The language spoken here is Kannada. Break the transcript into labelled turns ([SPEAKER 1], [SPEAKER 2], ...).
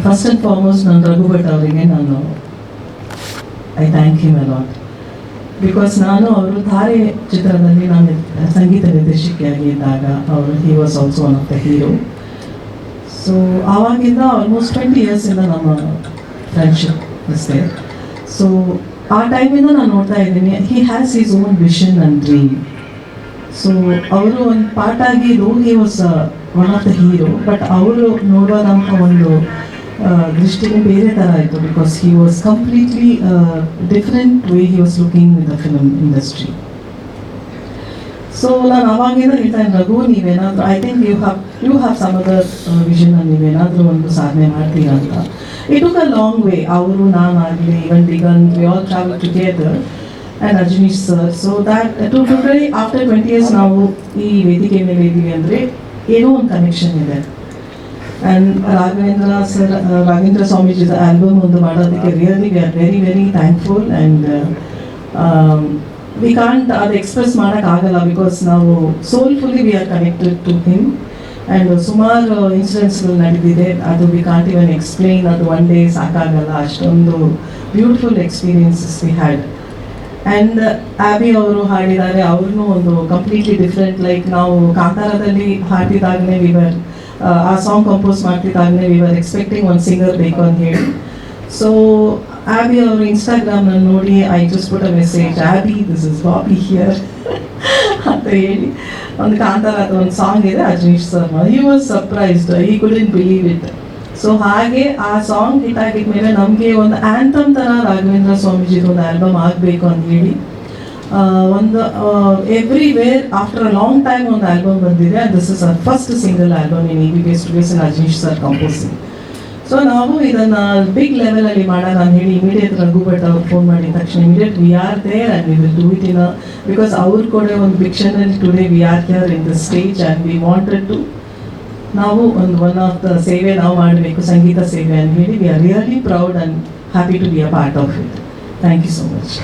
[SPEAKER 1] ಫಸ್ಟ್ ಆ್ಯಂಡ್ ಫಾರ್ಮೋಸ್ಟ್ ನಾನು ರಘು ಭಟ್ ಅವರಿಗೆ ನಾನು I thank him a lot. Because ನಾನು ಅವರು ತಾರೆ ಚಿತ್ರದಲ್ಲಿ ನಾನು ಸಂಗೀತ ನಿರ್ದೇಶಕಿಯಾಗಿ ಇದ್ದಾಗ ಅವರು he was also one of the hero. So ಆವಾಗಿಂದ ಆಲ್ಮೋಸ್ಟ್ 20 ಇಯರ್ಸಿಂದ ನಮ್ಮ ಫ್ರೆಂಡ್ಶಿಪ್ ಅಷ್ಟೇ. ಸೊ ಆ ಟೈಮಿಂದ ನಾನು ನೋಡ್ತಾ ಇದ್ದೀನಿ he has his own vision and dream. So ಅವರು ಒಂದು ಪಾರ್ಟ್ ಆಗಿ he was one of the hero, but ಅವರು ನೋಡೋದಂಥ ಒಂದು ದೃಷ್ಟಿಗೆ ಬೇರೆ ಥರ ಆಯಿತು. Because he was completely different way he was looking with the film industry. So ನಾನು ಅವಾಗಿಂದ ಹೇಳ್ತಾನೆ, ರಘು ನೀವೇನಾದರೂ I think you have some other vision, ನೀವೇನಾದರೂ ಒಂದು ಸಾಧನೆ ಮಾಡ್ತೀರಾ ಅಂತ. It took a long way. ಅವರು ನಾನಾಗಲಿ even Diganth we all travel together and Rajneesh sir. So that today after 20 years ನಾವು ಈ ವೇದಿಕೆ ಮೇಲೆ ಇದ್ದೀವಿ ಅಂದರೆ ಏನೋ ಒಂದು ಕನೆಕ್ಷನ್ ಇದೆ. ಆ್ಯಂಡ್ ರಾಘವೇಂದ್ರ ಸ್ವಾಮೀಜಿದ ಆಲ್ಬಮ್ ಒಂದು ಮಾಡೋದಕ್ಕೆ really we are very very thankful. And we can't ಅದು ಎಕ್ಸ್ಪ್ರೆಸ್ ಮಾಡೋಕ್ಕಾಗಲ್ಲ ಬಿಕಾಸ್ ನಾವು soulfully we are connected to him. And ಸುಮಾರು ಇನ್ಸಿಡೆಂಟ್ಸ್ಗಳು ನಡೆದಿದೆ, ಅದು ವಿ ಕಾಂಟ್ ಇವನ್ ಎಕ್ಸ್ಪ್ಲೈನ್, ಅದು ಒನ್ ಡೇ ಸಾಕಾಗಲ್ಲ, ಅಷ್ಟೊಂದು beautiful experiences we had. And Abby ಅವರು ಹಾಡಿದ್ದಾರೆ, ಅವ್ರನ್ನೂ ಒಂದು ಕಂಪ್ಲೀಟ್ಲಿ ಡಿಫ್ರೆಂಟ್. ಲೈಕ್ ನಾವು ಕಾಂತಾರದಲ್ಲಿ ಹಾಡಿದಾಗಲೇ ವಿವರ್ ಆ ಸಾಂಗ್ ಕಂಪೋಸ್ ಮಾಡ್ತಿದ್ದಾಗಲೇ ವಿವರ್ ಎಕ್ಸ್ಪೆಕ್ಟಿಂಗ್ ಒಂದು ಸಿಂಗರ್ ಬೇಕು ಅಂತ ಹೇಳಿ. ಸೊ ಆ್ಯಬಿ ಅವರು ಇನ್ಸ್ಟಾಗ್ರಾಮ್ನಲ್ಲಿ ನೋಡಿ I just put a message, Abby this is Bobby here ಅಂತ ಹೇಳಿ ಒಂದು ಕಾಂತಾರದ ಒಂದು ಸಾಂಗ್ ಇದೆ Ajaneesh sir. He was surprised, he couldn't believe it. So ಹಾಗೆ ಆ ಸಾಂಗ್ ಹಿಟ್ ಆಗಿದ್ಮೇಲೆ ನಮಗೆ ಒಂದು ಆ್ಯಂಥಮ್ ಥರ ರಾಘವೇಂದ್ರ ಸ್ವಾಮೀಜಿದು ಒಂದು ಆಲ್ಬಮ್ ಆಗಬೇಕು ಅಂತ ಹೇಳಿ ಒಂದು everywhere after a long time ಒಂದು ಆಲ್ಬಮ್ ಬಂದಿದೆ. This is our first single album in EBBS Studios in Ajaneesh sir composing. So ನಾವು ಇದನ್ನು ಬಿಗ್ ಲೆವೆಲಲ್ಲಿ ಮಾಡೋಣ ಅಂತ ಹೇಳಿ ಇಮಿಡಿಯೇಟ್ ರಘು ಭಟ್ ಅವ್ರು ಫೋನ್ ಮಾಡಿದ ತಕ್ಷಣ immediate we are there and we will do it in because ಅವ್ರು ಕೂಡ ಒಂದು dictionary today we are here in the stage and we wanted to ನಾವು ಒಂದು ಒನ್ ಆಫ್ ದ ಸೇವೆ ನಾವು ಮಾಡಬೇಕು, ಸಂಗೀತ ಸೇವೆ ಅಂತ ಹೇಳಿ we are really proud and happy to be a part of it. Thank you so much.